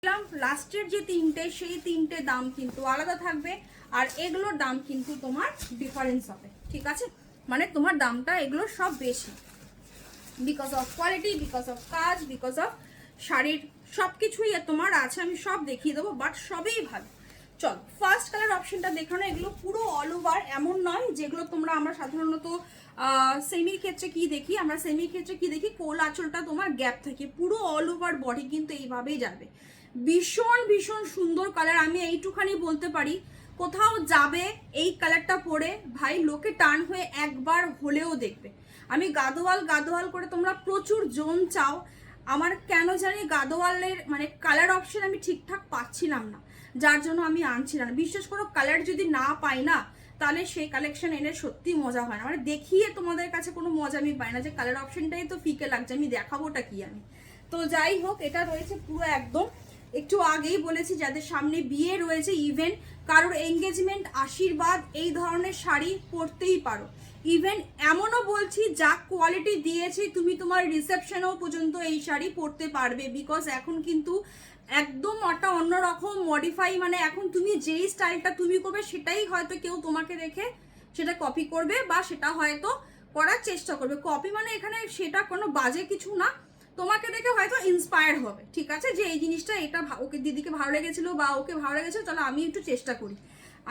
লাস্টের যে তিনটে সেই তিনটে দাম কিন্তু আলাদা থাকবে আর এগুলোর দাম কিন্তু তোমার ডিফারেন্স হবে, ঠিক আছে? মানে তোমার দামটা এগুলো সব বেশি because of quality, because of কাজ, বিকজ অফ শাড়ির সব কিছুই তোমার আছে, আমি সব দেখিয়ে দেবো, বাট সবই ভালো। চল ফার্স্ট কালার অপশনটা দেখানো। এগুলো পুরো অল ওভার, এমন নয় যেগুলো তোমরা আমরা সাধারণত সেমির ক্ষেত্রে কি দেখি, আমরা সেমির ক্ষেত্রে কি দেখি কোল আঁচলটা তোমার গ্যাপ থাকে, পুরো অল ওভার বডি কিন্তু এইভাবেই যাবে। ভীষণ ভীষণ সুন্দর কালার। আমি এইটুখানি বলতে পারি, কোথাও যাবে এই কালারটা পরে ভাই লোকে টার্ন হয়ে একবার হলেও দেখবে। আমি গাদোয়াল গাদোয়াল করে তোমরা প্রচুর জোন চাও, আমার কেন জানি গাদোয়ালের মানে কালার অপশন আমি ঠিকঠাক পাচ্ছিলাম না, যার জন্য আমি আনছিলাম না। বিশেষ করে কালার যদি না পাই না তাহলে সেই কালেকশন এনে সত্যি মজা হয় না, মানে দেখিয়ে তোমাদের কাছে কোনো মজা আমি পাই না, যে কালার অপশনটাই তো ফিকে লাগছে, আমি দেখাবোটা কি আমি। তো যাই হোক, এটা রয়েছে পুরো একদম, একটু আগেই বলেছি যাদের সামনে বিয়ে রয়েছে, ইভেন কারোর এঙ্গেজমেন্ট, আশীর্বাদ, এই ধরনের শাড়ি পরতেই পারো। ইভেন এমনও বলছি যা কোয়ালিটি দিয়েছি তুমি তোমার রিসেপশনেও পর্যন্ত এই শাড়ি পরতে পারবে, বিকজ এখন কিন্তু একদম একটা অন্যরকম মডিফাই, মানে এখন তুমি যেই স্টাইলটা তুমি করবে সেটাই হয়তো কেউ তোমাকে দেখে সেটা কপি করবে বা সেটা হয়তো করার চেষ্টা করবে। কপি মানে এখানে সেটা কোনো বাজে কিছু না, তোমাকে দেখে হয়তো ইন্সপায়ার হবে, ঠিক আছে, যে এই জিনিসটা এটা ওকে দিদিকে ভালো লেগেছিল বা ওকে ভালো লেগেছিল, তাহলে আমি একটু চেষ্টা করি।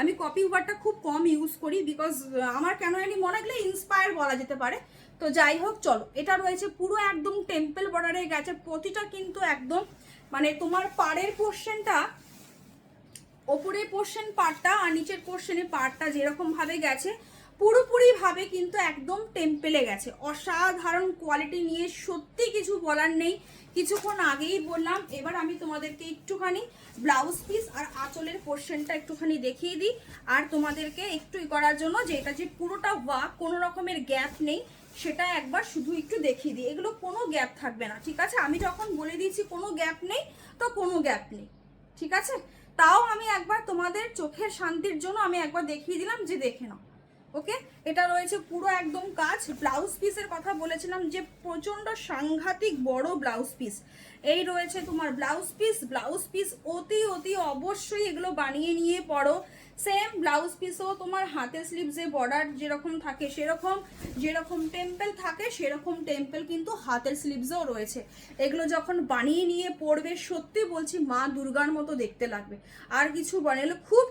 আমি কপি ওয়ার্ডটা খুব কম ইউজ করি, বিকজ আমার কেন জানি মনে গেলে ইন্সপায়ার বলা যেতে পারে। তো যাই হোক, চলো এটা রয়েছে পুরো একদম টেম্পল বর্ডারে গেছে, প্রতিটা কিন্তু একদম মানে তোমার পাড়ের পোর্শনটা, ওপরের পোর্শন পার্টটা আর নিচের পোর্শনের পার্টটা যেরকম ভাবে গেছে পুরোপুরি ভাবে কিন্তু একদম টেম্পেলে গেছে। অসাধারণ কোয়ালিটি নিয়ে সত্যি কিছু বলার নেই, কিছুক্ষণ আগেই বললাম। এবার আমি তোমাদেরকে একটুখানি ব্লাউজ পিস আর আঁচলের পোর্শনটা একটুখানি দেখিয়ে দিই, আর তোমাদেরকে একটু করার জন্য যে এটা যে পুরোটা ওয়ার্ক, কোনো রকমের গ্যাপ নেই সেটা একবার শুধু একটু দেখিয়ে দিই। এগুলো কোনো গ্যাপ থাকবে না, ঠিক আছে? আমি যখন বলে দিয়েছি কোনো গ্যাপ নেই তো কোনো গ্যাপ নেই, ঠিক আছে? তাও আমি একবার তোমাদের চোখের শান্তির জন্য আমি একবার দেখিয়ে দিলাম যে দেখে নাও। ওকে, এটা রয়েছে পুরো একদম কাজ। ব্লাউজ পিসের কথা বলেছিলাম যে প্রচন্ড সাংঘাতিক বড় ব্লাউজ পিস, এই রয়েছে তোমার ব্লাউজ পিস। ব্লাউজ পিস অতি অতি অবশ্যই এগুলো বানিয়ে নিয়ে পড়ো। সেম ব্লাউজ পিসও তোমার হাতের স্লিভসে বর্ডার যেরকম থাকে সেরকম, যেরকম টেম্পল থাকে সেরকম টেম্পল কিন্তু হাতের স্লিভসেও রয়েছে। এগুলো যখন বানিয়ে নিয়ে পড়বে সত্যি বলছি মা দুর্গার মতো দেখতে লাগবে। আর কিছু বানালো খুব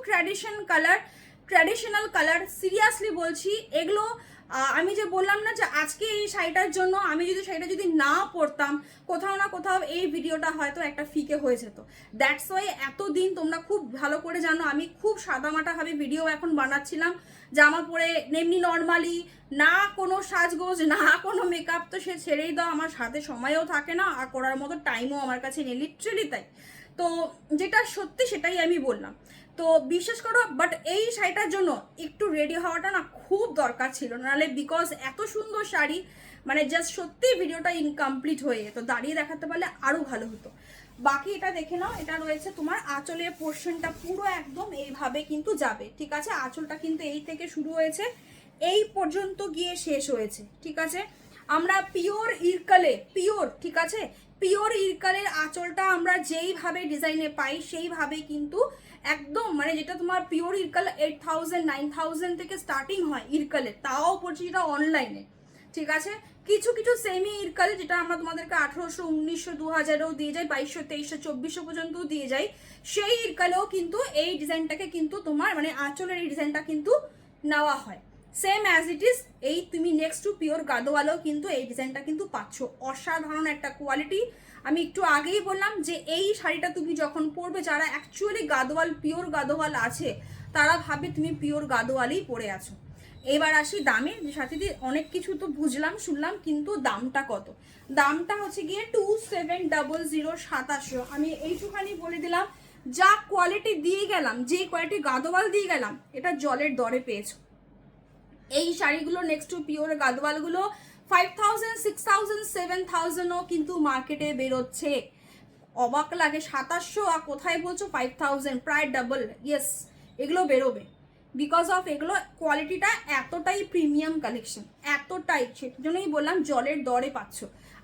ট্র্যাডিশনাল কালার, সিরিয়াসলি বলছি এগুলো। আমি যে বললাম না যে আজকে এই শাড়িটার জন্য আমি যদি শাড়িটা যদি না পরতাম কোথাও না কোথাও এই ভিডিওটা হয়তো একটা ফিকে হয়ে যেত। দ্যাটস ওয়াই এতদিন তোমরা খুব ভালো করে জানো আমি খুব সাদামাটাভাবে ভিডিও এখন বানাচ্ছিলাম, জামা পরে এমনি নর্মালি, না কোনো সাজগোজ না কোনো মেকআপ, তো সে ছেড়েই দাও, আমার সাথে সময়ও থাকে না আর করার মতো টাইমও আমার কাছে নেই, লিটারেলি তাই। তো যেটা সত্যি সেটাই আমি বললাম। তো বিশ্বাস করো, বাট এই শাড়িটার জন্য একটু রেডি হওয়াটা না খুব দরকার ছিল, নাহলে বিকজ এত সুন্দর শাড়ি মানে জাস্ট সত্যি ভিডিওটা ইনকমপ্লিট হয়ে যেত, দাঁড়িয়ে দেখাতে পারলে আরও ভালো হতো। বাকি এটা দেখে নাও, এটা রয়েছে তোমার আঁচলের পোর্শনটা পুরো একদম এইভাবে কিন্তু যাবে, ঠিক আছে? আঁচলটা কিন্তু এই থেকে শুরু হয়েছে এই পর্যন্ত গিয়ে শেষ হয়েছে, ঠিক আছে? আমরা পিওর ইরকালে, পিওর, ঠিক আছে, পিওর ইরকালের আঁচলটা আমরা যেইভাবে ডিজাইনে পাই সেইভাবেই কিন্তু একদম মানে যেটা তোমার পিওর ইরকাল 8000 9000 থেকে স্টার্টিং হয় ইরকালের, তাও পড়ছে যেটা অনলাইনে, ঠিক আছে? কিছু কিছু সেমি ইরকাল যেটা আমরা তোমাদেরকে 1800 1900 2000এও দিয়ে যাই, 2200 2300 2400 পর্যন্ত দিয়ে যাই, সেই ইরকালেও কিন্তু এই ডিজাইনটাকে কিন্তু তোমার মানে আঁচলের এই ডিজাইনটা কিন্তু নেওয়া হয় সেম অ্যাজ ইট ইজ। এই তুমি নেক্সট টু পিওর গাদোয়ালেও কিন্তু এই ডিজাইনটা কিন্তু পাচ্ছ, অসাধারণ একটা কোয়ালিটি। আমি একটু আগেই বললাম যে এই শাড়িটা তুমি যখন পরবে, যারা অ্যাকচুয়ালি গাদোয়াল পিওর গাদোয়াল আছে তারা ভাবে তুমি পিওর গাদোয়ালই পরে আছো। এবার আসি দামে, যে সাথীদি অনেক কিছু তো বুঝলাম শুনলাম, কিন্তু দামটা কত? দামটা হচ্ছে গিয়ে 2700 2700। আমি এইটুখানি বলে দিলাম, যা কোয়ালিটি দিয়ে গেলাম, যে কোয়ালিটি গাদোয়াল দিয়ে গেলাম, এটা জলের দরে পেয়েছো। এই শাড়িগুলো নেক্সট টু পিওর গাদওয়ালগুলো 5000 6000 7000ও কিন্তু মার্কেটে বেরোচ্ছে। অবাক লাগে, 2700 আর কোথায় বলছো 5000, প্রায় ডাবল। ইয়েস, এগুলো বেরোবে বিকজ অফ এগুলো কোয়ালিটিটা এতটাই প্রিমিয়াম কালেকশন, এতটাই, সেজন্যই বললাম জলের দরে পাচ্ছ।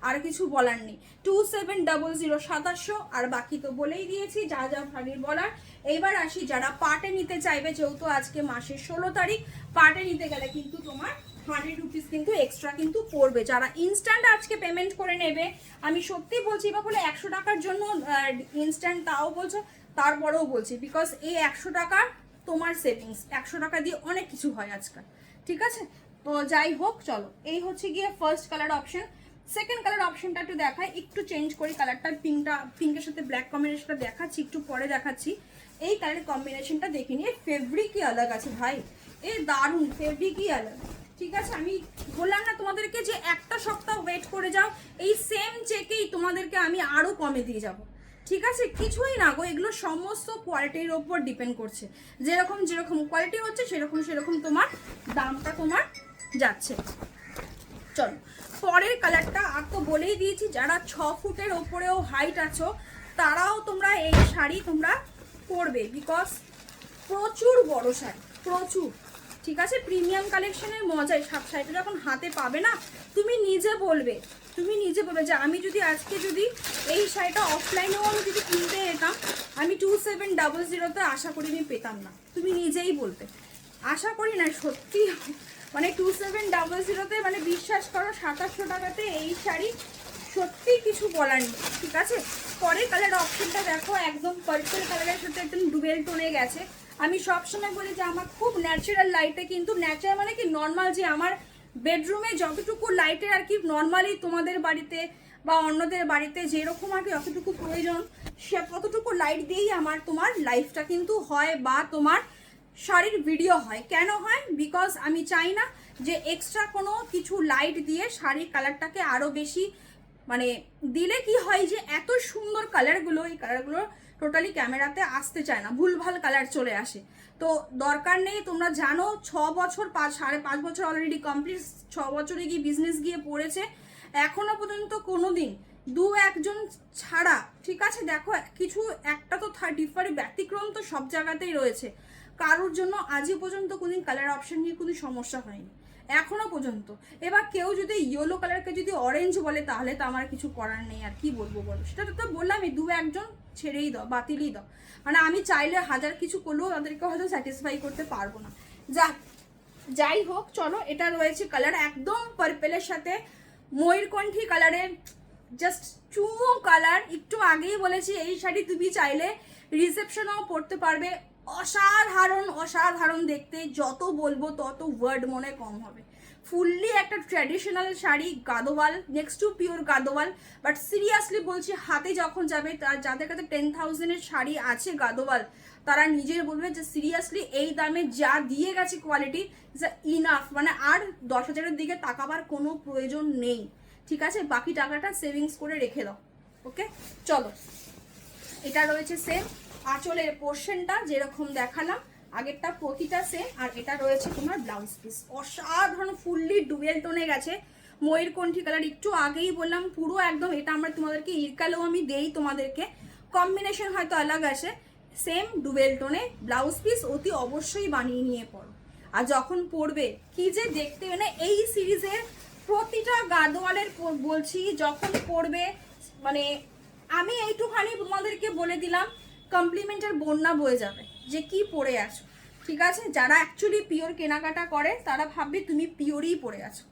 আর কিছু বলার নেই। 2700 2700, আর বাকি তো বলেই দিয়েছি যা যা ভাগের বলার। এইবার আসি যারা পার্টে নিতে চাইবে, যেহেতু আজকে মাসের 16 তারিখ, পার্টে নিতে গেলে কিন্তু তোমার 100 রুপিস কিন্তু এক্সট্রা কিন্তু পড়বে। যারা ইনস্ট্যান্ট আজকে পেমেন্ট করে নেবে, আমি সত্যি বলছি, বা বলে 100 টাকার জন্য ইনস্ট্যান্ট তাও বলছো, তারপরেও বলছি, বিকজ এই 100 টাকা তোমার সেভিংস, 100 টাকা দিয়ে অনেক কিছু হয় আজকাল, ঠিক আছে? তো যাই হোক, চলো, এই হচ্ছে গিয়ে first colour option. Second colour অপশনটা একটু দেখাই, একটু চেঞ্জ করি কালারটা, পিঙ্কের সাথে ব্ল্যাক কম্বিনেশনটা দেখাচ্ছি, একটু পরে দেখাচ্ছি। এই কালারের কম্বিনেশনটা দেখে নিয়ে, ফেব্রিকই আলাদা আছে ভাই, এ দারুণ, ফেব্রিকই আলাদা, ঠিক আছে? আমি বললাম না তোমাদেরকে যে একটা সপ্তাহ ওয়েট করে যাও, এই সেম চেকেই তোমাদেরকে আমি আরো কমে দিয়ে যাব, ঠিক আছে? কিছুই না গো, এগুলো সমস্ত কোয়ালিটির ওপর ডিপেন্ড করছে, যেরকম যেরকম কোয়ালিটি হচ্ছে সেরকম সেরকম তোমার দামটা তোমার যাচ্ছে। চলো পরের কালারটা, আর তো বলেই দিয়েছি যারা 6 ফুটের ওপরেও হাইট আছো তারাও তোমরা এই শাড়ি তোমরা পরবে, বিকজ প্রচুর বড় শাড়ি, প্রচুর, ঠিক আছে? প্রিমিয়াম কালেকশনের মজাই, শাড়িটা যখন হাতে পাবে না, তুমি নিজে বলবে যে আমি যদি আজকে যদি এই শাড়িটা অফলাইনেও আমি যদি কিনতে যেতাম, আমি 2700-তে আশা করি আমি পেতাম না, তুমি নিজেই বলতে। আশা করি না, সত্যি, মানে 2700-তে, মানে বিশ্বাস করো 2700 টাকাতে এই শাড়ি সত্যি কিছু বলার নেই, ঠিক আছে? পরের কালার অপশনটা দেখো, একদম পার্পল কালারের সাথে একদম ডুবেল টোনে গেছে। আমি সবসময় বলি যে আমার খুব ন্যাচারাল লাইটে, কিন্তু ন্যাচারাল মানে কি নর্মাল, যে আমার বেডরুমে যতটুকু লাইটের আর কি নর্মালি তোমাদের বাড়িতে বা অন্যদের বাড়িতে যেরকম আর কি যতটুকু প্রয়োজন, সে ততটুকু লাইট দিয়েই আমার তোমার লাইফটা কিন্তু হয়, বা তোমার শাড়ির ভিডিও হয়। কেন হয়? বিকজ আমি চাই না যে এক্সট্রা কোনো কিছু লাইট দিয়ে শাড়ির কালারটাকে আরও বেশি, মানে দিলে কি হয় যে এত সুন্দর কালারগুলো, এই কালারগুলো টোটালি ক্যামেরাতে আসতে চায় না, ভুলভাল কালার চলে আসে। তো দরকার নেই, তোমরা জানো 6 বছর 5.5 বছর অলরেডি কমপ্লিট, 6 বছরে গিয়ে বিজনেস গিয়ে পড়েছে, এখনো পর্যন্ত কোনোদিন 2-1 জন ছাড়া, ঠিক আছে? দেখো কিছু একটা তো ব্যতিক্রম তো সব জায়গাতেই রয়েছে, কারোর জন্য আজও পর্যন্ত কোনদিন কালার অপশন নিয়ে কোনো সমস্যা হয়নি এখনো পর্যন্ত। এবার কেউ যদি ইয়েলো কালারকে যদি অরেঞ্জ বলে, তাহলে তো আমার কিছু করার নেই, আর কি বলবো বলো? সেটা তো বললামই, 2-1 জন ছেড়েই দাও, বাতিলই দাও, মানে আমি চাইলে হাজার কিছু করলেও তাদেরকে হয়তো স্যাটিসফাই করতে পারবো না। যাই হোক, চলো, এটা রয়েছে কালার একদম পার্পেলের সাথে ময়ূরকণ্ঠী কালারের, জাস্ট চুমো কালার। একটু আগেই বলেছি এই শাড়ি তুমি চাইলে রিসেপশনেও পরতে পারবে, অসাধারণ অসাধারণ দেখতে, যত বলবো তত ওয়ার্ড মনে কম হবে। ফুললি একটা traditional sari, Gadwal, next to pure Gadwal, but seriously বলছি, হাতে যখন যাবে, তার যাদের কাছে 10,000-এর শাড়ি আছে গাদোয়াল, তারা নিজের বলবে যে সিরিয়াসলি এই দামে যা দিয়ে গেছে কোয়ালিটি ইজ ইনাফ, মানে আর 10,000-এর দিকে তাকাবার কোনো প্রয়োজন নেই, ঠিক আছে? বাকি টাকাটা সেভিংস করে রেখে দাও, ওকে? চলো, এটা রয়েছে সেম আঁচলের পোর্শনটা যেরকম দেখালাম, আগেরটা প্রতিটা সেম, আর এটা রয়েছে তোমার ব্লাউজ পিস, অসাধারণ ফুললি ডুয়েল টোনে গেছে, ময়ূরকণ্ঠী কালার। একটু আগেই বললাম পুরো একদম, এটা আমরা তোমাদেরকে ইরকালেও আমি দেই তোমাদেরকে, কম্বিনেশন হয়তো আলাদা আছে, সেম ডুয়েল টোনে ব্লাউজ পিস, অতি অবশ্যই বানিয়ে নিয়ে পড়ো। আর যখন পরবে কি যে দেখতে, মানে এই সিরিজের প্রতিটা গাদোয়ালের বলছি, যখন পরবে, মানে আমি এইটুখানি তোমাদেরকে বলে দিলাম, কমপ্লিমেন্টের বন্যা বয়ে যাবে যে কি পরে আছো, ঠিক আছে? যারা অ্যাকচুয়ালি পিওর কেনাকাটা করে তারা ভাববে তুমি পিওরই পরে আছো,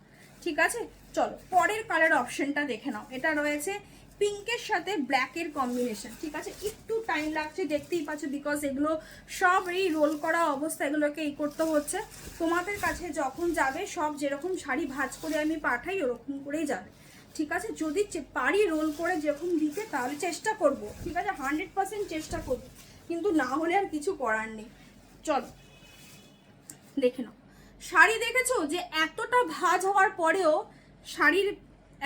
ঠিক আছে? চলো পরের কালার অপশনটা দেখে নাও, এটা রয়েছে পিঙ্কের সাথে ব্ল্যাকের কম্বিনেশন, ঠিক আছে? একটু টাইম লাগছে, দেখতেই পাচ্ছ, বিকজ এগুলো সব এই রোল করা অবস্থা, এগুলোকে এই করতে হচ্ছে। তোমাদের কাছে যখন যাবে, সব যেরকম শাড়ি ভাঁজ করে আমি পাঠাই ওরকম করেই যাবে, ঠিক আছে? যদি পারি রোল করে যেরকম দিতে, তাহলে চেষ্টা করব, ঠিক আছে? 100% চেষ্টা করব, কিন্তু না হলে আর কিছু করার নেই। চলো দেখে নাও, শাড়ি দেখেছো যে এতটা ভাঁজ হওয়ার পরেও শাড়ির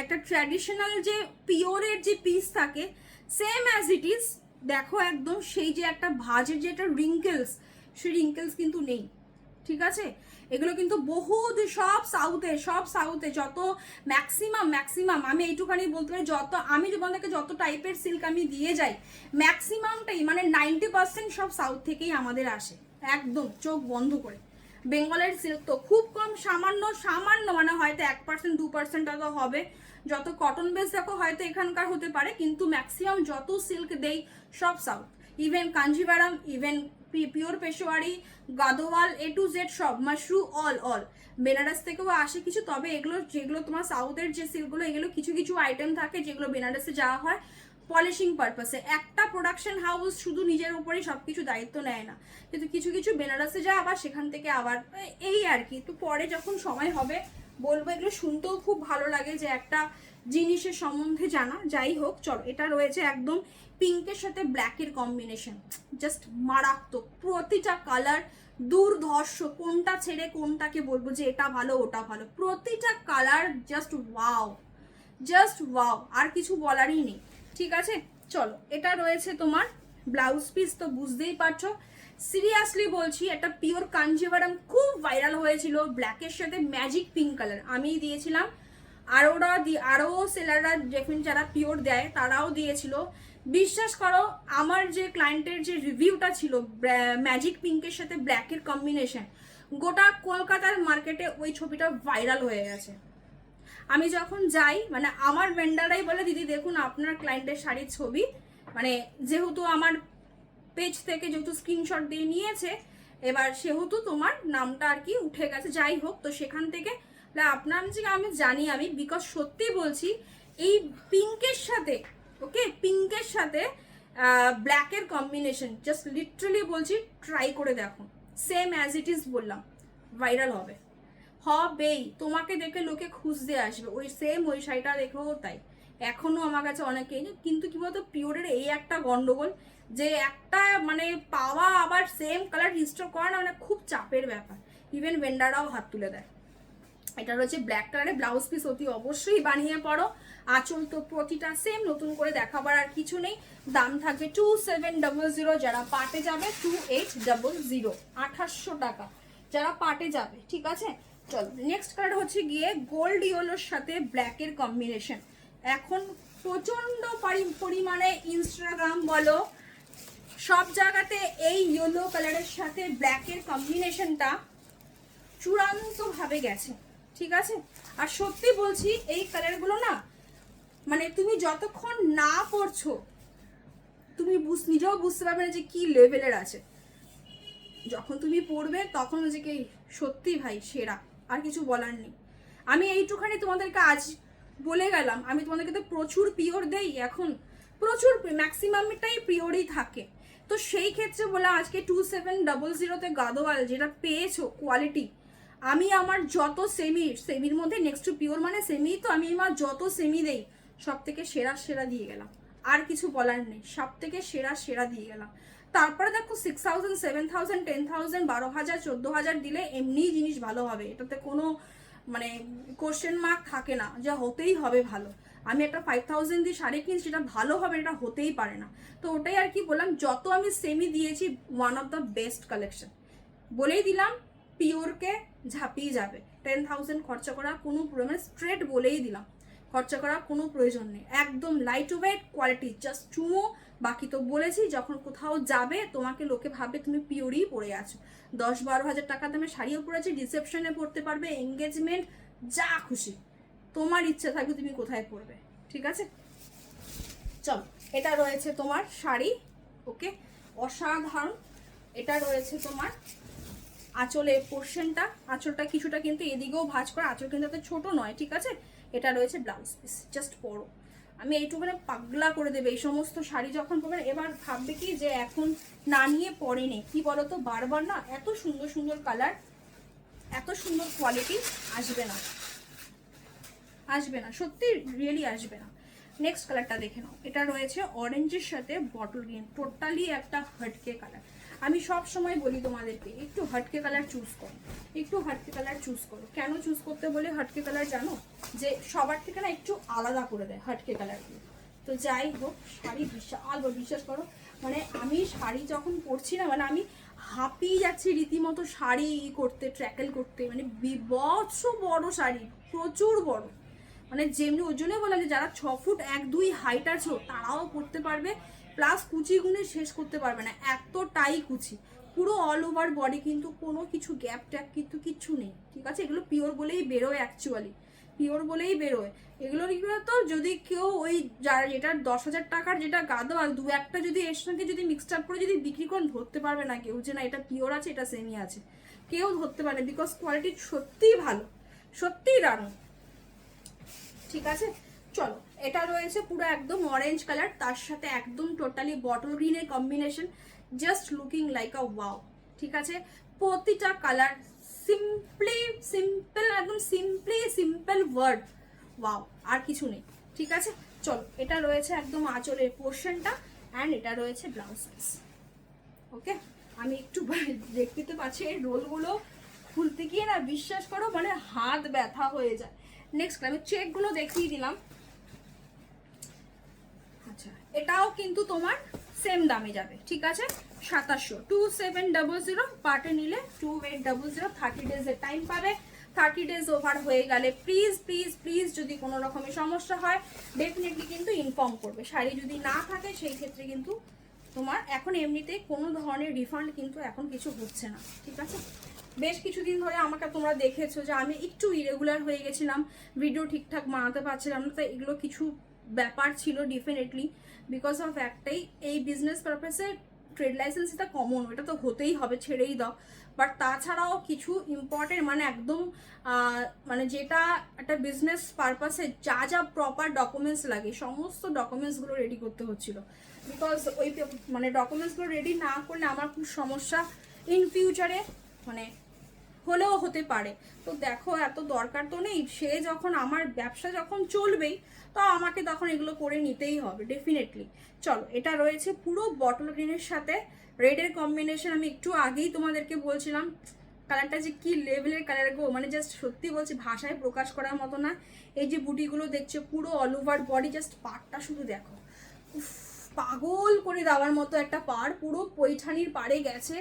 একটা ট্র্যাডিশনাল যে পিওরের যে পিস থাকে, সেম অ্যাজ ইট ইজ, দেখো একদম সেই যে একটা ভাঁজের যে একটা রিঙ্কেলস, সেই রিঙ্কেলস কিন্তু নেই, ঠিক আছে? এগুলো কিন্তু বহুত সব সাউথে যত ম্যাক্সিমাম আমি এইটুখানি বলতে পারি, যত আমি তোমাদেরকে যত টাইপের সিল্ক আমি দিয়ে যাই, ম্যাক্সিমামটাই মানে 90% সব সাউথ থেকেই আমাদের আসে, একদম চোখ বন্ধ করে। বেঙ্গলের সিল্ক তো খুব কম, সামান্য মানে হয়তো 1% 2% তো হবে, যত কটন বেস দেখো হয়তো এখানকার হতে পারে, কিন্তু ম্যাক্সিমাম যত সিল্ক দেই সব south, even Kanjeevaram, even pure Peshawari, Gadwal, A to Z সব, মাশরু, অল বেনারস থেকেও আসে কিছু। তবে এগুলো যেগুলো তোমার সাউথের যে সিল্কগুলো, এগুলো কিছু কিছু আইটেম থাকে যেগুলো বেনারসে যাওয়া হয় পলিশিং পারপাসে। একটা প্রোডাকশন হাউস শুধু নিজের উপরেই সবকিছু দায়িত্ব নেয় না, কিন্তু কিছু কিছু বেনারসে যায়, আবার সেখান থেকে আবার এই আর কি। তো পরে যখন সময় হবে বলবো, এগুলো শুনতেও খুব ভালো লাগে যে একটা জিনিসের সম্বন্ধে জানা। যাই হোক চলো, এটা রয়েছে একদম পিঙ্কের সাথে ব্ল্যাকের কম্বিনেশন, জাস্ট মারাত্মক, প্রতিটা কালার দুর্ধর্ষ, কোনটা ছেড়ে কোনটাকে বলবো যে এটা ভালো ওটা ভালো, প্রতিটা colour just wow, just wow, আর কিছু বলারই নেই। ঠিক আছে চলো, এটা রয়েছে তোমার ব্লাউজ পিস, তো বুঝতেই পারছো সিরিয়াসলি বলছি এটা পিওর কাঞ্জিভারাম, খুব ভাইরাল হয়েছিল ব্ল্যাকের সাথে ম্যাজিক পিঙ্ক কালার, আমি দিয়েছিলাম, আরও সেলাররা ডেফিনেট যারা পিওর দেয় তারাও দিয়েছিল। বিশ্বাস করো আমার যে ক্লায়েন্টের যে রিভিউটা ছিল ম্যাজিক পিঙ্কের সাথে ব্ল্যাকের কম্বিনেশন, গোটা কলকাতার মার্কেটে ওই ছবিটা ভাইরাল হয়ে গেছে। আমি যখন যাই মানে আমার ভেন্ডাররাই বলে দিদি দেখুন আপনার ক্লায়েন্টের শাড়ির ছবি, মানে যেহেতু আমার পেজ থেকে যেহেতু স্ক্রিনশট দিয়ে নিয়েছে, এবার সেহেতু তোমার নামটা আর কি উঠে গেছে। যাই হোক, তো সেখান থেকে আপনার যে আমি জানি, আমি বিকজ সত্যি বলছি এই পিঙ্কের সাথে, ওকে পিঙ্কের সাথে ব্ল্যাকের কম্বিনেশন জাস্ট লিটারালি বলছি ট্রাই করে দেখো, সেম অ্যাজ ইট ইজ বললাম, ভাইরাল হবে, হবেই, তোমাকে দেখে লোকে খুঁজতে আসবে ওই সেম ওই শাড়িটা দেখেও। তাই এখনো আমার কাছে অনেকেই, কিন্তু কি বলতো পিওরের এই একটা গন্ডগোল যে একটা মানে পাওয়া আবার সেম কালার রিস্টোর করা না, মানে খুব চাপের ব্যাপার, ইভেন ভেন্ডাররাও হাত তুলে দেয়। এটা রয়েছে ব্ল্যাক কালারে, ব্লাউজ পিস অতি অবশ্যই বানিয়ে পড়ো, আঁচল তো প্রতিটা সেম, নতুন করে দেখাবার আর কিছু নেই। দাম থাকবে 2700, যারা পাটে যাবে 2800, 2800 টাকা যারা পাটে যাবে। ঠিক আছে চলো, নেক্সট কালার হচ্ছে গিয়ে গোল্ড ইয়েলোর সাথে ব্ল্যাকের কম্বিনেশন। এখন প্রচন্ড পরিমাণে ইনস্টাগ্রাম বলো সব জায়গাতে এই ইয়েলো কালারের সাথে ব্ল্যাকের কম্বিনেশনটা চূড়ান্ত ভাবে গেছে। ঠিক আছে, আর সত্যি বলছি এই কালারগুলো না মানে তুমি যতক্ষণ না পড়ছো তুমি নিজেও বুঝতে পারবে না যে কি লেভেলের আছে, যখন তুমি পড়বে তখন নিজেকে সত্যি ভাই সেরা, আর কিছু বলার নেই। আমি এইটুখানি তোমাদেরকে আজ বলে গেলাম, আমি তোমাদেরকে তো প্রচুর পিওর দেই, এখন প্রচুর ম্যাক্সিমামটাই পিওরই থাকে। তো সেই ক্ষেত্রে বলে আজকে 2700-তে গাদোয়াল যেটা পেয়েছো কোয়ালিটি, আমি আমার যত সেমির মধ্যে নেক্সট টু পিওর মানে সেমি, তো আমি আমার যত সেমি দেই সব থেকে সেরা দিয়ে গেলাম, আর কিছু বলার নেই, সব থেকে সেরা দিয়ে গেলাম। তারপরে দেখো 6000, 7000, 10,000, 12,000, 14,000 দিলে এমনিই জিনিস ভালো হবে, এটাতে কোনো মানে কোশ্চেন মার্ক থাকে না যা হতেই হবে ভালো। আমি একটা 5000 দিয়ে শাড়ি কিনছি, সেটা ভালো হবে এটা হতেই পারে না। তো ওটাই আর কি বললাম, যত আমি সেমি দিয়েছি one of the best collection, বলেই দিলাম পিওরকে ঝাঁপিয়ে যাবে। 10,000 খরচা করা কোনো প্রয়োজন, স্ট্রেট বলেই দিলাম খরচা করার কোনো প্রয়োজন নেই, একদম লাইট ওয়েট কোয়ালিটি, জাস্ট চুমো। বাকি তো বলেছি যখন কোথাও যাবে তোমাকে লোকে ভাববে তুমি পিওরই পরে আছো। 10-12 হাজার টাকা দামে শাড়িও পরেছি, রিসেপশনে পরতে পারবে, এঙ্গেজমেন্ট যা খুশি তোমার ইচ্ছা থাকবে তুমি কোথায় পরবে। ঠিক আছে চলো, এটা রয়েছে তোমার শাড়ি, ওকে অসাধারণ। এটা রয়েছে তোমার আঁচলের পোর্শনটা, আঁচলটা কিছুটা কিন্তু এদিকেও ভাঁজ করে, আঁচল কিন্তু এত ছোট নয়। ঠিক আছে, এটা রয়েছে ব্লাউজ পিস, জাস্ট পরো, আমি এইটুকুনে পাগলা করে দেবে এই সমস্ত শাড়ি যখন পরবেন। এবার ভাববে কি যে এখন না নিয়ে পরেনি, কি বলতো বারবার না এত সুন্দর সুন্দর কালার, এত সুন্দর কোয়ালিটি আসবে না, আসবে না, সত্যি রিয়েলি আসবে না। নেক্সট কালারটা দেখে নাও, এটা রয়েছে অরেঞ্জের সাথে বটল গ্রিন, টোটালি একটা হটকে কালার। আমি সব সময় বলি তোমাদেরকে একটু হটকে কালার চুজ করো, একটু হটকে কালার চুজ করো। কেন চুজ করতে বলে হটকে কালার জানো, যে সবার থেকে না একটু আলাদা করে দেয় হটকে কালারগুলো। তো যাই হোক, শাড়ি বিশ্বাস করো মানে আমি শাড়ি যখন পরছি না মানে আমি হাঁপিয়ে যাচ্ছি রীতিমতো শাড়ি করতে, ট্র্যাকেল করতে, মানে বিভৎস বড় শাড়ি, প্রচুর বড়, মানে যেমনি ওই জন্যই বললাম যে যারা 6 ফুট 1-2 হাইট আছো তারাও পরতে পারবে, প্লাস কুচি গুনে শেষ করতে পারবে না, এতটাই কুচি, পুরো অল ওভার বডি, কিন্তু কোনো কিছু গ্যাপ ট্যাপ কিন্তু কিচ্ছু নেই। ঠিক আছে, এগুলো পিওর বলেই বেরোয় অ্যাকচুয়ালি, পিওর বলেই বেরোয়। এগুলোর কি তো যদি কেউ ওই যার যেটা 10,000 টাকার যেটা গাদোয়াল দু একটা যদি এর সঙ্গে যদি মিক্সড আপ করে যদি বিক্রি করেন, ধরতে পারবে না কেউ যে না এটা পিওর আছে এটা সেমি আছে, কেউ ধরতে পারে, বিকজ কোয়ালিটি সত্যিই ভালো, সত্যিই দারুণ। ঠিক আছে, চলো এটা রয়েছে পুরো একদম অরেঞ্জ কালার, তার সাথে একদম টোটালি বটল গ্রিনের কম্বিনেশন, জাস্ট লুকিং লাইক আ ওয়াও। ঠিক আছে, প্রতিটা কালার সিম্পল, একদম সিম্পল ওয়ার্ড ওয়াও, আর কিছু নেই। ঠিক আছে, চলো এটা রয়েছে একদম আঁচলের পোর্শনটা, অ্যান্ড এটা রয়েছে ব্লাউজ পিস। ওকে, আমি একটু দেখতে তো পাচ্ছি এই রোলগুলো খুলতে গিয়ে না বিশ্বাস করো মানে হাত ব্যথা হয়ে যায়। নেক্সট আমি চেকগুলো দেখিয়ে দিলাম। আচ্ছা, এটাও কিন্তু তোমার সেম দামে যাবে। ঠিক আছে, 2700, 2700 পার্টে নিলে 2800, 30 ডেজের টাইম পাবে। 30 ডেজ ওভার হয়ে গেলে প্লিজ যদি কোনো রকমের সমস্যা হয় ডেফিনেটলি কিন্তু ইনফর্ম করবে। শাড়ি যদি না থাকে সেই ক্ষেত্রে কিন্তু তোমার এখন এমনিতে কোনো ধরনের রিফান্ড কিন্তু এখন কিছু হচ্ছে না। ঠিক আছে, বেশ কিছুদিন ধরে আমাকে তোমরা দেখেছো যে আমি একটু ইরেগুলার হয়ে গেছিলাম, ভিডিও ঠিকঠাক বানাতে পারছিলাম না, তো এগুলো কিছু ব্যাপার ছিল ডেফিনেটলি, বিকজ অফ একটাই এই বিজনেস পারপাসে ট্রেড লাইসেন্স এটা কমন, এটা তো হতেই হবে, ছেড়েই দাও। বাট তাছাড়াও কিছু ইম্পর্টেন্ট মানে একদম মানে যেটা একটা বিজনেস পারপাসে যা যা প্রপার ডকুমেন্টস লাগে সমস্ত ডকুমেন্টসগুলো রেডি করতে হচ্ছিল, বিকজ ওই মানে ডকুমেন্টসগুলো রেডি না করলে আমার খুব সমস্যা ইন ফিউচারে মানে হলেও হতে পারে। তো দেখো এত দরকার তো নেই, সে যখন আমার ব্যবসা যখন চলবেই তো আমাকে তখন এগুলো করে নিতেই হবে ডেফিনেটলি। চলো এটা রয়েছে পুরো বটল গ্রিনের সাথে রেডের কম্বিনেশন, আমি একটু আগেই তোমাদেরকে বলছিলাম কালারটা যে কি লেভেলের কালার গো, মানে জাস্ট সত্যি বলছি ভাষায় প্রকাশ করার মতো না। এই যে বুটিগুলো দেখছো পুরো অল ওভার বডি, জাস্ট পাড়টা শুধু দেখো, পাগল করে দেওয়ার মতো একটা পাড়, পুরো পৈঠানির পাড়ে গেছে।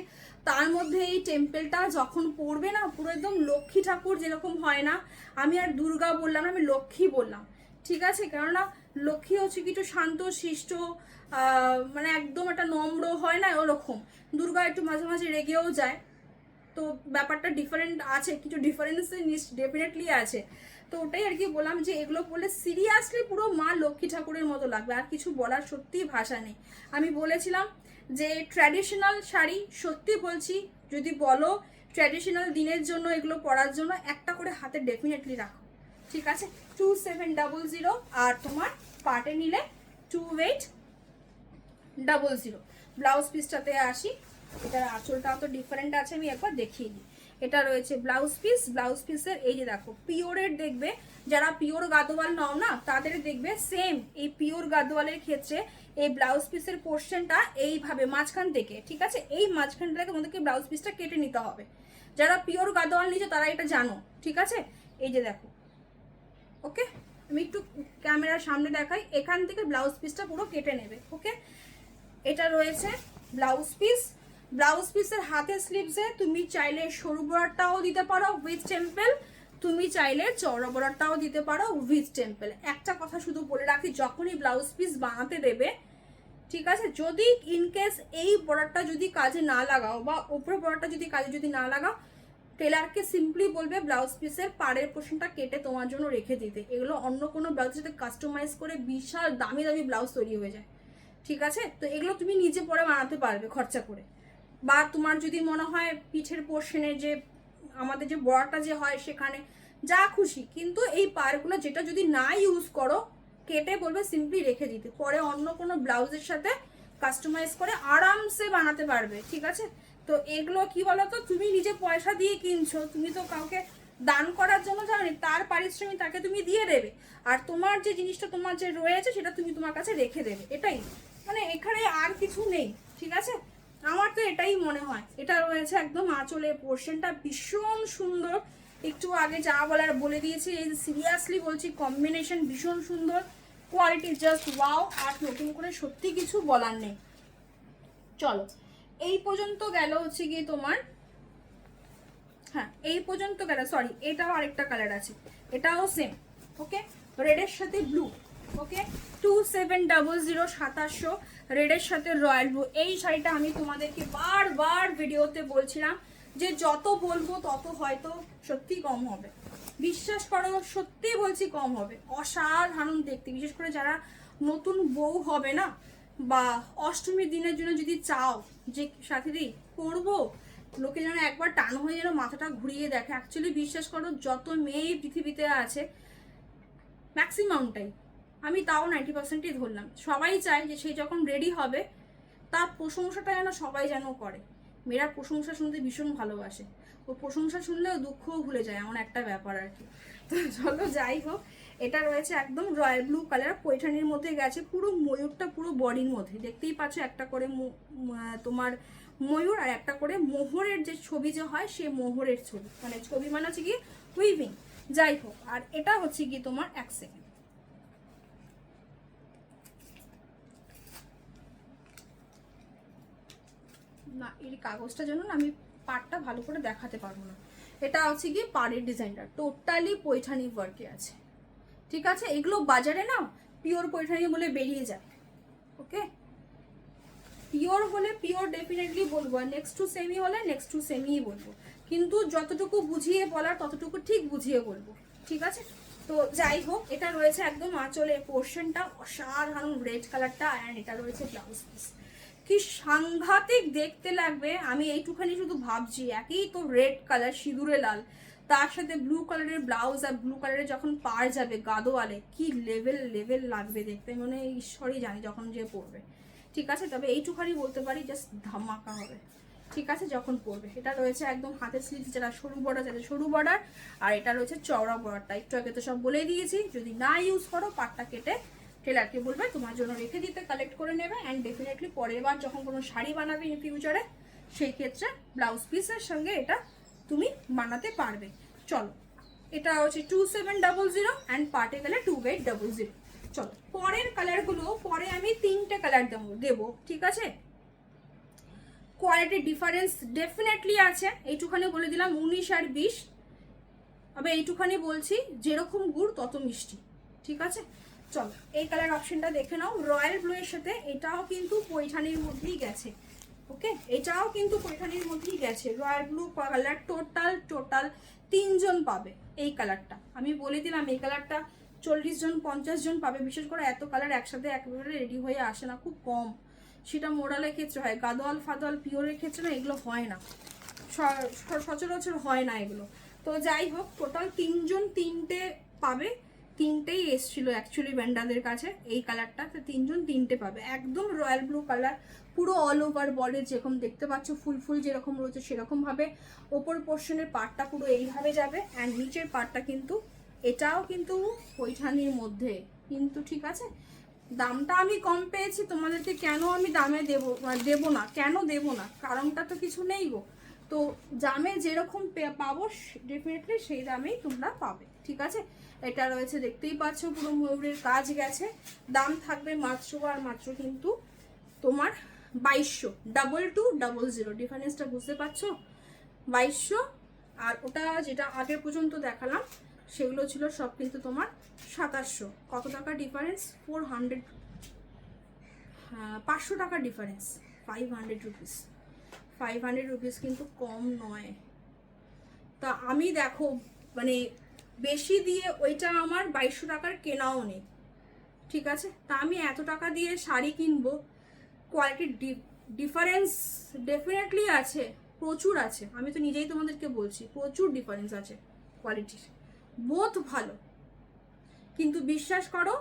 তার মধ্যে এই টেম্পেলটা যখন পড়বে না পুরো একদম লক্ষ্মী ঠাকুর যেরকম হয় না, আমি আর দুর্গা বললাম না, আমি লক্ষ্মী বললাম। ঠিক আছে, কেননা লক্ষ্মী হচ্ছে কি একটু শান্ত শিষ্ট, মানে একদম একটা নম্র হয় না ওরকম, দুর্গা একটু মাঝে মাঝে রেগেও যায়, তো ব্যাপারটা ডিফারেন্ট আছে, কিছু ডিফারেন্স ডেফিনেটলি আছে। তো ওটাই আর কি বললাম যে এগুলো বললে সিরিয়াসলি পুরো মা লক্ষ্মী ঠাকুরের মতো লাগবে, আর কিছু বলার সত্যিই ভাষা নেই। আমি বলেছিলাম যে ট্র্যাডিশনাল শাড়ি, সত্যি বলছি যদি বলো ট্র্যাডিশনাল দিনের জন্য এগুলো পরার জন্য একটা করে হাতে ডেফিনেটলি রাখো। ঠিক আছে, 2700, আর তোমার পার্টে নিলে 2800। ব্লাউজ পিসটাতে আসি, এটার আঁচলটাও তো ডিফারেন্ট আছে, আমি একবার দেখিয়ে দিই। এটা রয়েছে ব্লাউজ পিস, ব্লাউজ পিসের এই যে দেখো পিওরের দেখবে, যারা পিওর গাদোয়াল নাও না তাদের দেখবে সেম এই পিওর গাদোয়ালের ক্ষেত্রে এই ব্লাউজ পিসের পোর্শনটা এইভাবে মাঝখান থেকে, ঠিক আছে, এই মাঝখানটা থেকে তোমাদেরকে ব্লাউজ পিসটা কেটে নিতে হবে। যারা পিওর গাদোয়াল নিচ্ছে তারা এটা জানো। ঠিক আছে, এই যে দেখো, ওকে আমি একটু ক্যামেরার সামনে দেখাই, এখান থেকে ব্লাউজ পিসটা পুরো কেটে নেবে। ওকে, এটা রয়েছে ব্লাউজ পিস। ব্লাউজ পিসের হাতের স্লিভসে তুমি চাইলে সরু বর্ডারটাও দিতে পারো উইথ টেম্পল, তুমি চাইলে চওড়া বর্ডারটাও দিতে পারো উইথ টেম্পল। একটা কথা শুধু বলে রাখি, যখনই ব্লাউজ পিস বানাতে দেবে, ঠিক আছে, যদি ইনকেস এই বর্ডারটা যদি কাজে না লাগাও বা উপরের বর্ডারটা যদি কাজে যদি না লাগাও, টেলারকে সিম্পলি বলবে ব্লাউজ পিসের পাড়ের পোর্শনটা কেটে তোমার জন্য রেখে দিতে। এগুলো অন্য কোনো ব্লাউজের সাথে কাস্টমাইজ করে বিশাল দামি দামি ব্লাউজ তৈরি হয়ে যায়। ঠিক আছে, তো এগুলো তুমি নিজে পরে বানাতে পারবে খরচা করে, বা তোমার যদি মনে হয় পিঠের পোর্শনে যে আমাদের যে বড়াটা যে হয় সেখানে যা খুশি, কিন্তু এই পাড়গুলো যেটা যদি না ইউজ করো কেটে বলবে সিম্পলি রেখে দিতে, পরে অন্য কোনো ব্লাউজের সাথে কাস্টমাইজ করে আরামসে বানাতে পারবে। ঠিক আছে, তো এগুলো কি বলতো, তুমি নিজে পয়সা দিয়ে কিনছো, তুমি তো কাউকে দান করার জন্য যাওনি, তার পারিশ্রমিক তাকে তুমি দিয়ে দেবে, আর তোমার যে জিনিসটা তোমার যে রয়েছে সেটা তুমি তোমার কাছে রেখে দেবে, এটাই মানে এখানে আর কিছু নেই। ঠিক আছে, আমার তো এটাই মনে হয়। এটা রয়েছে একদম আঁচলের পোর্শনটা ভীষণ সুন্দর, একটু আগে যা বলার বলে দিয়েছি, এই সিরিয়াসলি বলছি কম্বিনেশন ভীষণ সুন্দর, কোয়ালিটি জাস্ট ওয়াও, আর নতুন করে সত্যি কিছু বলার নেই। চলো এই পর্যন্ত গেল হচ্ছে গিয়ে তোমার, হ্যাঁ এই পর্যন্ত গেল, সরি এটাও আরেকটা কালার আছে, এটাও সেম। ওকে, রেডের সাথে ব্লু। ওকে, 2700, 2700 রেডের সাথে রয়্যাল ব্লু। এই শাড়িটা আমি তোমাদেরকে বারবার ভিডিওতে বলছিলাম যে যত বলবো তত হয়তো সত্যি কম হবে। বিশ্বাস করো সত্যি বলছি কম হবে, অসাধারণ দেখতে। বিশেষ করে যারা নতুন বউ হবে না, বা অষ্টমীর দিনের জন্য যদি চাও যে সাথীদি করবো, লোকে যেন একবার টান হয়ে যেন মাথাটা ঘুরিয়ে দেখে। অ্যাকচুয়ালি বিশ্বাস করো যত মেয়ে পৃথিবীতে আছে ম্যাক্সিমামটাই, আমি তাও 90%ই ধরলাম, সবাই চায় যে সে যখন রেডি হবে তার প্রশংসাটা যেন সবাই যেন করে। মেয়েরা প্রশংসা শুনতে ভীষণ ভালোবাসে, ও প্রশংসা শুনলেও দুঃখও ভুলে যায়, এমন একটা ব্যাপার আর কি। তো চলো যাই হোক, এটা রয়েছে একদম রয়্যাল ব্লু কালার, পৈঠানির মধ্যে গেছে, পুরো ময়ূরটা পুরো বডির মধ্যে দেখতেই পাচ্ছ, একটা করে তোমার ময়ূর আর একটা করে মোহরের যে ছবি যে হয় সে মোহরের ছবি, মানে ছবি মানে হচ্ছে কি উইভিং। যাই হোক, আর এটা হচ্ছে কি তোমার এক সেকেন্ড, না এর কাগজটা যেন না আমি পাড়টা ভালো করে দেখাতে পারবো না। এটা হচ্ছে কি পাড়ের ডিজাইনটা টোটালি পৈঠানি ওয়ার্কে আছে, ঠিক আছে। এগুলো বাজারে না পিওর পৈঠানি বলে বেরিয়ে যায়, ওকে। পিওর হলে পিওর ডেফিনেটলি বলবো, আর নেক্সট টু সেমি হলে নেক্সট টু সেমিই বলবো, কিন্তু যতটুকু বুঝিয়ে বলার ততটুকু ঠিক বুঝিয়ে বলবো, ঠিক আছে। তো যাই হোক, এটা রয়েছে একদম আঁচলের পোর্শনটা অসাধারণ রেড কালারটা, অ্যান্ড এটা রয়েছে ব্লাউজ পিস। কি সাংঘাতিক দেখতে লাগবে, আমি এইটুখানি শুধু ভাবছি, একই তো রেড কালার সিঁদুরে লাল, তার সাথে ব্লু কালারের ব্লাউজ আর ব্লু কালারের যখন পার যাবে গাদোয়ালে, কি লেভেল লেভেল লাগবে দেখতে, মানে ঈশ্বরই জানি যখন যে পড়বে, ঠিক আছে। তবে এইটুখানি বলতে পারি জাস্ট ধামাকা হবে, ঠিক আছে, যখন পড়বে। এটা রয়েছে একদম হাতের স্লিভ, যেটা সরু বর্ডার যাতে সরু বর্ডার, আর এটা রয়েছে চওড়া বর্ডারটা। একটু আগে তো সব বলেই দিয়েছি, যদি না ইউজ করো পাটটা কেটে টেলারকে বলবে তোমার জন্য রেখে দিতে, কালেক্ট করে নেবে, অ্যান্ড ডেফিনেটলি পরের বার যখন কোনো শাড়ি বানাবে ইন ফিউচারে সেই ক্ষেত্রে ব্লাউজ পিসের সঙ্গে এটা তুমি বানাতে পারবে। চলো, এটা হচ্ছে 2700 অ্যান্ড পার্টে গেলে 2800। চলো পরের কালারগুলো পরে আমি 3টে কালার দেবো, ঠিক আছে। কোয়ালিটি ডিফারেন্স ডেফিনেটলি আছে, এইটুখানি বলে দিলাম 19 আর 20, তবে এইটুখানি বলছি যেরকম গুড় তত মিষ্টি, ঠিক আছে। চলো এই কালার অপশনটা দেখে নাও, রয়্যাল ব্লু এর সাথে এটাও কিন্তু পৈঠানির মধ্যেই গেছে, ওকে, এটাও কিন্তু পৈঠানির মধ্যেই গেছে। রয়্যাল ব্লু কালার টোটাল 3 জন পাবে এই কালারটা, আমি বলে দিলাম এই কালারটা 40 জন 50 জন পাবে। বিশেষ করে এত কালার একসাথে একেবারে রেডি হয়ে আসে না, খুব কম, সেটা মোডালের ক্ষেত্রে হয়, গাদোয়াল ফাদোয়াল পিওরের ক্ষেত্রে না এগুলো হয় না, সচরাচর হয় না এগুলো। তো যাই হোক, টোটাল 3 জন 3টে পাবে, 3টেই এসছিল অ্যাকচুয়ালি ভেন্ডারদের কাছে এই কালারটা, তো 3 জন 3টে পাবে। একদম রয়্যাল ব্লু কালার, পুরো অল ওভার বডি যেরকম দেখতে পাচ্ছ ফুল ফুল যেরকম রয়েছে সেরকম ভাবে, ওপর পোর্শনের পার্টটা পুরো এইভাবে যাবে, অ্যান্ড নিচের পার্টটা কিন্তু এটাও কিন্তু পৈঠানির মধ্যে কিন্তু, ঠিক আছে। দামটা আমি কম পেয়েছি, তোমাদেরকে কেন আমি দামে দেবো না, কেন দেবো না, কারণটা তো কিছু নেই গো। তো দামে যেরকম পাবো ডেফিনেটলি সেই দামেই তোমরা পাবে, ঠিক আছে। এটা রয়েছে দেখতেই পাচ্ছ পুরো ময়ূরের কাজ গেছে, দাম থাকবে মাত্র আর মাত্র কিন্তু তোমার 2200, 2200, ডিফারেন্সটা বুঝতে পারছো, 2200। আর ওটা যেটা আগে পর্যন্ত দেখালাম সেগুলো ছিল সব কিন্তু তোমার 2700। কত টাকা ডিফারেন্স? 400, হ্যাঁ 500 টাকা ডিফারেন্স, 500 রুপিস, 500 রুপিস কিন্তু কম নয়। তা আমি দেখো মানে বেশি দিয়ে ওইটা আমার 2200 টাকার কেনাও নেই, ঠিক আছে। তা আমি এত টাকা দিয়ে শাড়ি কিনবো, কোয়ালিটির ডিফারেন্স ডেফিনেটলি আছে, প্রচুর আছে, আমি তো নিজেই তোমাদেরকে বলছি প্রচুর ডিফারেন্স আছে কোয়ালিটির, বোথ ভালো, কিন্তু বিশ্বাস করো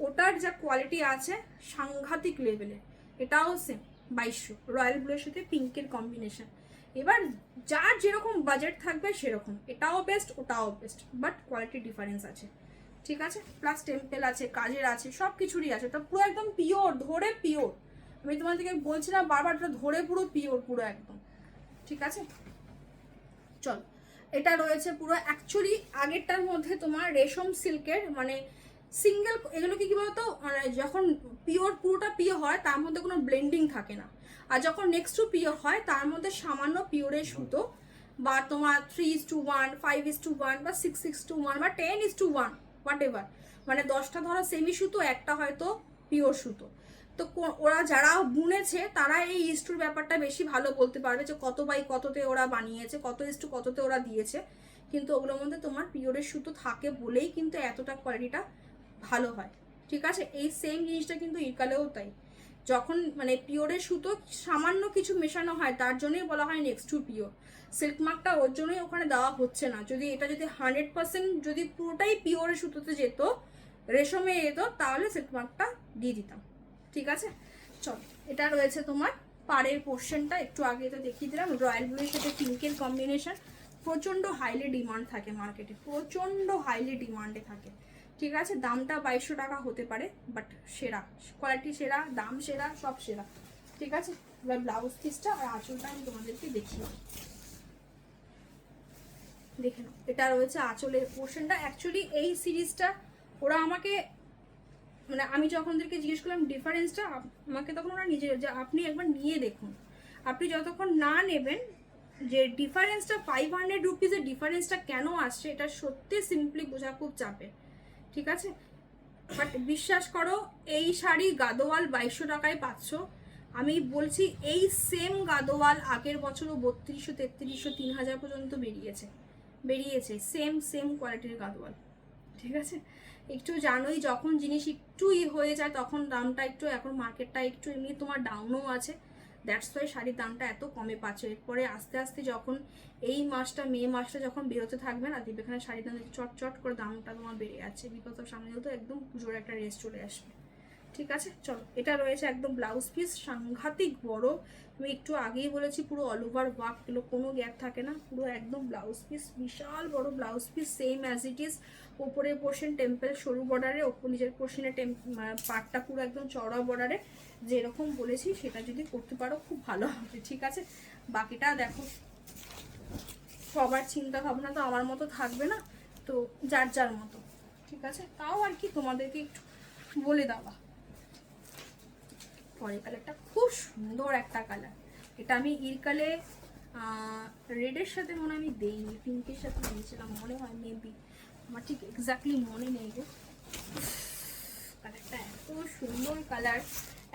ওটার যা কোয়ালিটি আছে সাংঘাতিক লেভেলের। এটাও সেম 2200, রয়্যাল ব্লুর সাথে পিঙ্কের কম্বিনেশন। এবার যার যেরকম বাজেট থাকবে সেরকম, এটাও বেস্ট ওটাও বেস্ট, বাট কোয়ালিটি ডিফারেন্স আছে, ঠিক আছে। প্লাস টেম্পেল আছে, কাজের আছে, সব কিছুরই আছে, ওটা পুরো একদম পিওর, ধরে পিওর, আমি তোমাদেরকে বলছি না বারবার, ওটা ধরে পুরো পিওর, পুরো একদম, ঠিক আছে। চল, এটা রয়েছে পুরো অ্যাকচুয়ালি আগেরটার মধ্যে তোমার রেশম সিল্কের মানে সিঙ্গেল, এগুলো কি বলতো মানে যখন পিওর পুরোটা পিওর হয় তার মধ্যে কোনো ব্লেন্ডিং থাকে না, আর যখন নেক্সট টু পিওর হয় তার মধ্যে সামান্য পিওরের সুতো, বা তোমার 3:1, 5:1 বা 6:1 বা 10:1 হোয়াট এভার, মানে 10টা ধরো সেমি সুতো, একটা হয়তো পিওর সুতো। তো ওরা যারা বুনেছে তারা এই ইস্টুর ব্যাপারটা বেশি ভালো বলতে পারবে, যে কত বাই কততে ওরা বানিয়েছে, কত ইস্টু কততে ওরা দিয়েছে। কিন্তু ওগুলোর মধ্যে তোমার পিওরের সুতো থাকে বলেই কিন্তু এতটা কোয়ালিটিটা ভালো হয়, ঠিক আছে। এই সেম জিনিসটা কিন্তু ইরকালেও তাই, যখন মানে পিওরের সুতো সামান্য কিছু মেশানো হয় তার জন্যই বলা হয় নেক্সট টু পিওর। সিল্ক মার্কটা ওর জন্যই ওখানে দেওয়া হচ্ছে না। যদি এটা যদি 100% যদি পুরোটাই পিওরের সুতোতে যেত, রেশমে যেত, তাহলে সিল্ক মার্কটা দিয়ে দিতাম, ঠিক আছে। চল, এটা রয়েছে তোমার পাড়ের পোর্শনটা, একটু আগে তো দেখিয়ে দিলাম। রয়্যাল ব্লুর সাথে পিঙ্কের কম্বিনেশন প্রচণ্ড হাইলি ডিমান্ড থাকে মার্কেটে, প্রচণ্ড হাইলি ডিমান্ডে থাকে, ঠিক আছে। দামটা 2200 টাকা হতে পারে, বাট সেরা কোয়ালিটি, সেরা দাম, সেরা সব সেরা, ঠিক আছে। এবার ব্লাউজ পিসটা আর আঁচলটা আমি তোমাদেরকে দেখিয়ে দেখে নাও। এটা রয়েছে আঁচলের পোর্শনটা। অ্যাকচুয়ালি এই সিরিজটা ওরা আমাকে মানে আমি যখন ওদেরকে জিজ্ঞেস করলাম ডিফারেন্সটা, আমাকে তখন ওরা নিজে যে আপনি একবার নিয়ে দেখুন, আপনি যতক্ষণ না নেবেন যে ডিফারেন্সটা 500 রুপিসের ডিফারেন্সটা কেন আসছে, এটা সত্যি সিম্পলি বোঝা খুব চাপের, ঠিক আছে। বাট বিশ্বাস করো, এই শাড়ি গাদোয়াল 2200 টাকায় পাচ্ছ। আমি বলছি এই সেম গাদোয়াল আগের বছরও 3200, 3300, 3000 পর্যন্ত বেরিয়েছে সেম কোয়ালিটির গাদোয়াল, ঠিক আছে। একটু জানোই যখন জিনিস একটু হয়ে যায় তখন দামটা একটু, এখন মার্কেটটা একটু এমনি তোমার ডাউনও আছে, দ্যাটস ওয়াই শাড়ির দামটা এত কমে পাচ্ছে। এরপরে আস্তে আস্তে যখন এই মাসটা, মে মাসটা যখন বেরোতে থাকবে না, দেখবে এখানে শাড়ির দাম চট করে দামটা তোমার বেড়ে যাচ্ছে, বিকজ অফ সামনে তো একদম পুজোর একটা রেস চলে আসবে, ঠিক আছে। চলো, এটা রয়েছে একদম ব্লাউজ পিস, সাংঘাতিক বড়। আমি একটু আগেই বলেছি পুরো অল ওভার ওয়ার্ক, এগুলো কোনো গ্যাপ থাকে না, পুরো একদম ব্লাউজ পিস, বিশাল বড় blouse piece, same as it is. ওপরের পোর্শন টেম্পল সরু বর্ডারে, ওপর নিচের পোর্শনে পাটটা পুরো একদম চড়া বর্ডারে, যেরকম বলেছি সেটা যদি করতে পারো খুব ভালো হবে, ঠিক আছে। বাকিটা দেখো, সবার চিন্তা ভাবনা তো আমার মতো থাকবে না, তো যার যার মতো, ঠিক আছে। তাও আর কি তোমাদেরকে একটু বলে দেওয়া। পরের কালারটা খুব সুন্দর একটা কালার, এটা আমি ইরকালে রেডের সাথে মনে হয় আমি দেইনি, পিঙ্কের সাথে দিয়েছিলাম মনে হয়, মেবি, আমার ঠিক এক্স্যাক্টলি মনে নেই গো। কালারটা এত সুন্দর কালার,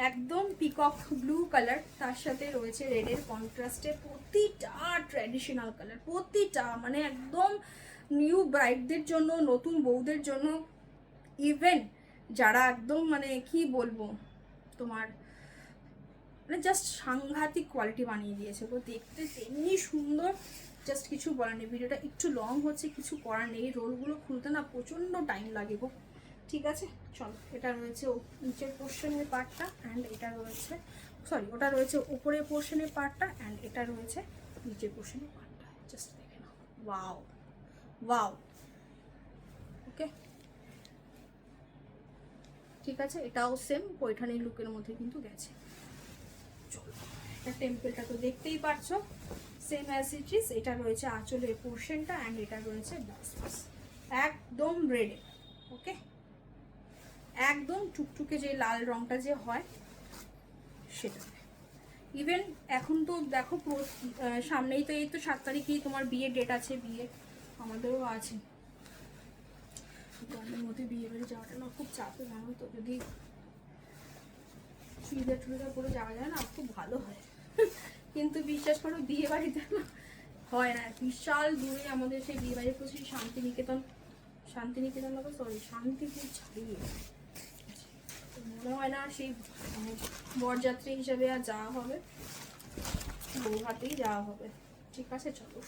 একদম পিকক ব্লু কালার, তার সাথে রয়েছে রেডের কন্ট্রাস্টে, প্রতিটা ট্র্যাডিশনাল কালার, প্রতিটা মানে একদম নিউ ব্রাইডদের জন্য, নতুন বউদের জন্য, ইভেন যারা একদম মানে কি বলবো তোমার মানে জাস্ট সাংঘাতিক কোয়ালিটি বানিয়ে দিয়েছে গো, দেখতে তেমনি সুন্দর, জাস্ট কিছু বলার নেই। ভিডিওটা একটু লং হচ্ছে, কিছু করার নেই, রোলগুলো খুলতে না প্রচণ্ড টাইম লাগে গো, ঠিক আছে। চলো, এটা রয়েছে নিচের পোর্শনের পার্টটা, অ্যান্ড এটা রয়েছে, সরি ওটা রয়েছে উপরের পোর্শনের পার্টটা, অ্যান্ড এটা রয়েছে নিচের পোর্শনের পার্টটা, জাস্ট দেখে নাও, ওয়াও ওয়াও, ওকে, ঠিক আছে। এটাও সেম পৈঠানি লুকের মধ্যে কিন্তু গেছে। চলো, এটা টেম্পলটা তো দেখতেই পারছো, সেম অ্যাজ ইট ইজ। এটা রয়েছে আঁচলের পোর্শনটা, অ্যান্ড এটা রয়েছে ব্লাউজ পিস, একদম রেডি, ওকে, একদম টুকটুকে যে লাল রংটা যে হয় সেটা। ইভেন এখন তো দেখো সামনেই তো এই তো 7 তারিখেই তোমার বিয়ে ডেট আছে, বিয়ে আমাদেরও আছে, গরমের মধ্যে বিয়ে বাড়ি যাওয়াটা না খুব চাপে, জানো তো, যদি চুড়িদার টুড়িদার করে যাওয়া যায় না খুব ভালো হয়, কিন্তু বিশ্বাস করো বিয়ে বাড়িতে না হয় না, বিশাল দূরে আমাদের সেই বিয়ে বাড়ির প্রতি শান্তিনিকেতন না, সরি শান্তিপুর ছাড়িয়ে, মনে হয় না সেই বরযাত্রী হিসাবে আর যাওয়া হবে, বৌভাতেই যাওয়া হবে, ঠিক আছে। চলো,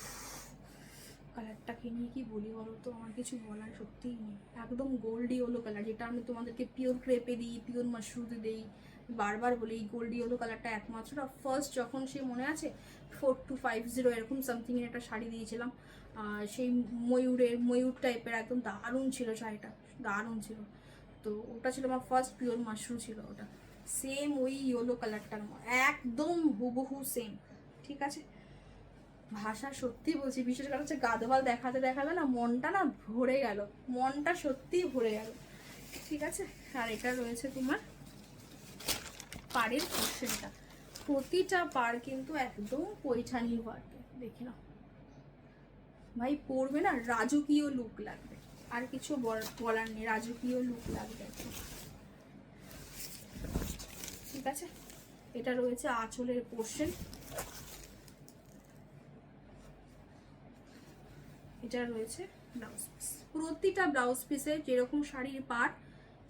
কালারটাকে নিয়ে কি বলি বলো তো, আমার কিছু বলার সত্যিই নেই, একদম গোল্ডি ইয়েলো কালার, যেটা আমি তোমাদেরকে পিওর ক্রেপে দিই, পিওর মাশরুতে দিই, বারবার বলি এই গোল্ডি ইয়েলো কালারটা একমাত্র। ফার্স্ট যখন সে মনে আছে 4250 এরকম সামথিং এর একটা শাড়ি দিয়েছিলাম, সেই ময়ূর টাইপের, একদম দারুণ ছিল শাড়িটা, দারুণ ছিল। তো ওটা ছিল আমার ফার্স্ট পিওর মাশরু ছিল ওটা, সেম ওই ইয়েলো কালারটার একদম হুবহু সেম, ঠিক আছে। ভাষা সত্যি বলছি, বিশেষ করে হচ্ছে গাদোয়াল দেখাতে দেখাতে না মনটা না ভরে গেল, মনটা সত্যিই ভরে গেল, ঠিক আছে। আর এটা রয়েছে তোমার পাড়ের পোর্শনটা, প্রতিটা পাড় কিন্তু একদম পৈঠানি ওয়ার্কে, দেখে নাও ভাই, পরবে না রাজকীয় লুক লাগবে, আর কিছু বলার নেই, রাজকীয় লুক লাগবে, ঠিক আছে। এটা রয়েছে আঁচলের পোর্শন, এটা রয়েছে ব্লাউজ পিস। প্রতিটা ব্লাউজ পিসে যেরকম শাড়ির part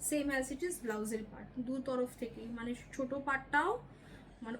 same as it is ব্লাউজের পার্ট, দু তরফ থেকেই, মানে ছোট পার্টটাও মানে